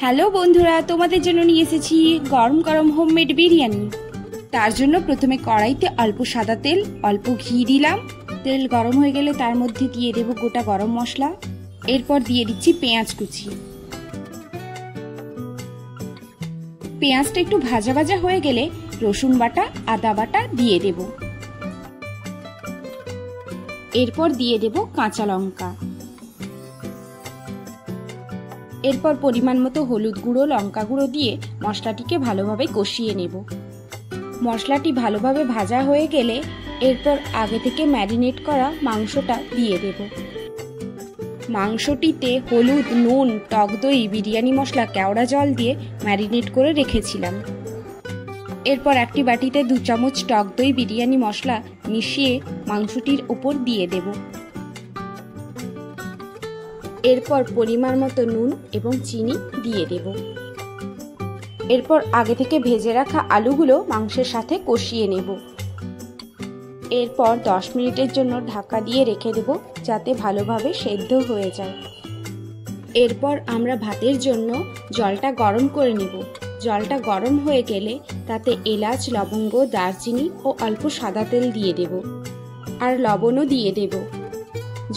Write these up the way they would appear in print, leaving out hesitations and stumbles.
Hello বন্ধুরা, তোমাদের জন্য নিয়ে এসেছি গরম গরম হোমমেড বিরিয়ানি। তার জন্য প্রথমে কড়াইতে অল্প সাদা তেল, অল্প ঘি দিলাম। তেল গরম হয়ে গেলে তার মধ্যে দিয়ে দেব গোটা গরম মশলা। এরপর দিয়ে দিচ্ছি পেঁয়াজ কুচি। পেঁয়াজটা একটু ভাজা ভাজা হয়ে গেলে রসুন বাটা, আদা বাটা দিয়ে দেব। এরপর দিয়ে দেব কাঁচা লঙ্কা। এরপর পরিমাণ মতো হলুদ গুঁড়ো, লঙ্কা গুঁড়ো দিয়ে মশলাটিকে ভালোভাবে কষিয়ে নেব। মশলাটি ভালোভাবে ভাজা হয়ে গেলে এরপর আগে থেকে ম্যারিনেট করা মাংসটা দিয়ে দেব। মাংসটিতে হলুদ, নুন, টক দই, বিরিয়ানি মশলা, কেওড়া জল দিয়ে ম্যারিনেট করে রেখেছিলাম। এরপর একটি বাটিতে 2 চামচ টক দই, বিরিয়ানি মশলা মিশিয়ে মাংসটির উপর দিয়ে দেব। এরপর পরিমাণ মতো নুন এবং চিনি দিয়ে দেব। এরপর আগে থেকে ভেজে রাখা আলুগুলো মাংসের সাথে কষিয়ে নেব। এরপর 10 মিনিটের জন্য ঢাকা দিয়ে রেখে দেব যাতে ভালোভাবে সেদ্ধ হয়ে যায়। এরপর আমরা ভাতের জন্য জলটা গরম করে নেব। জলটা গরম হয়ে গেলে তাতে এলাচ, লবঙ্গ, দারচিনি ও অল্প সাদা তেল দিয়ে দেব, আর লবণও দিয়ে দেব।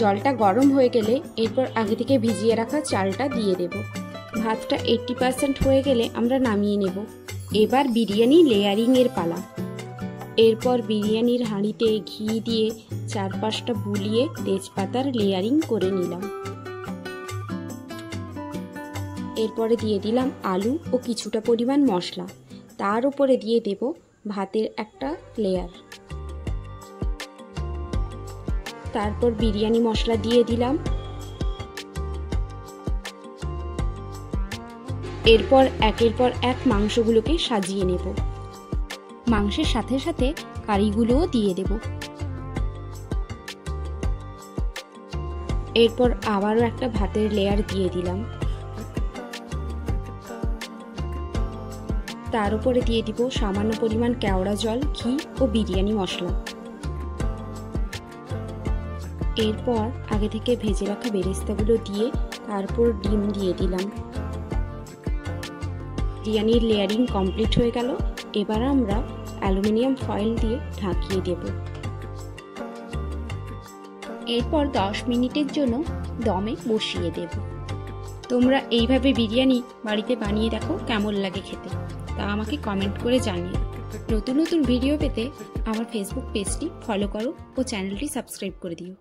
জলটা গরম হয়ে গেলে এরপর আগে থেকে ভিজিয়ে রাখা চালটা দিয়ে দেব। ভাতটা 80% হয়ে গেলে আমরা নামিয়ে নেব। এবার বিরিয়ানি লেয়ারিং এর পালা। এরপর বিরিয়ানির হাঁড়িতে ঘি দিয়ে চারপাশটা বুলিয়ে তেজপাতার লেয়ারিং করে নিলাম। এরপরে দিয়ে দিলাম আলু ও কিছুটা পরিমাণ মশলা। তার উপরে দিয়ে দেব ভাতের একটা লেয়ার। তারপর বিরিয়ানি মশলা দিয়ে দিলাম। এরপর একের পর এক মাংসগুলোকে সাজিয়ে নেব। মাংসের সাথে সাথে কারিগুলোও দিয়ে দেব। এরপর আবারও একটা ভাতের লেয়ার দিয়ে দিলাম। তার উপরে দিয়ে দিব সামান্য পরিমাণ কেওড়া জল, ঘি ও বিরিয়ানি মশলা। এরপর আগে থেকে ভেজে রাখা বেরেস্তাগুলো দিয়ে তারপর ডিম দিয়ে দিলাম। বিরিয়ানির লেয়ারিং কমপ্লিট হয়ে গেল। এবার আমরা অ্যালুমিনিয়াম ফয়েল দিয়ে ঢাকিয়ে দেব। এরপর 10 মিনিটের জন্য দমে বসিয়ে দেব। তোমরা এইভাবে বিরিয়ানি বাড়িতে বানিয়ে দেখো কেমন লাগে খেতে, তা আমাকে কমেন্ট করে জানিও। নতুন নতুন ভিডিও পেতে আমার ফেসবুক পেজটি ফলো করো ও চ্যানেলটি সাবস্ক্রাইব করে দিও।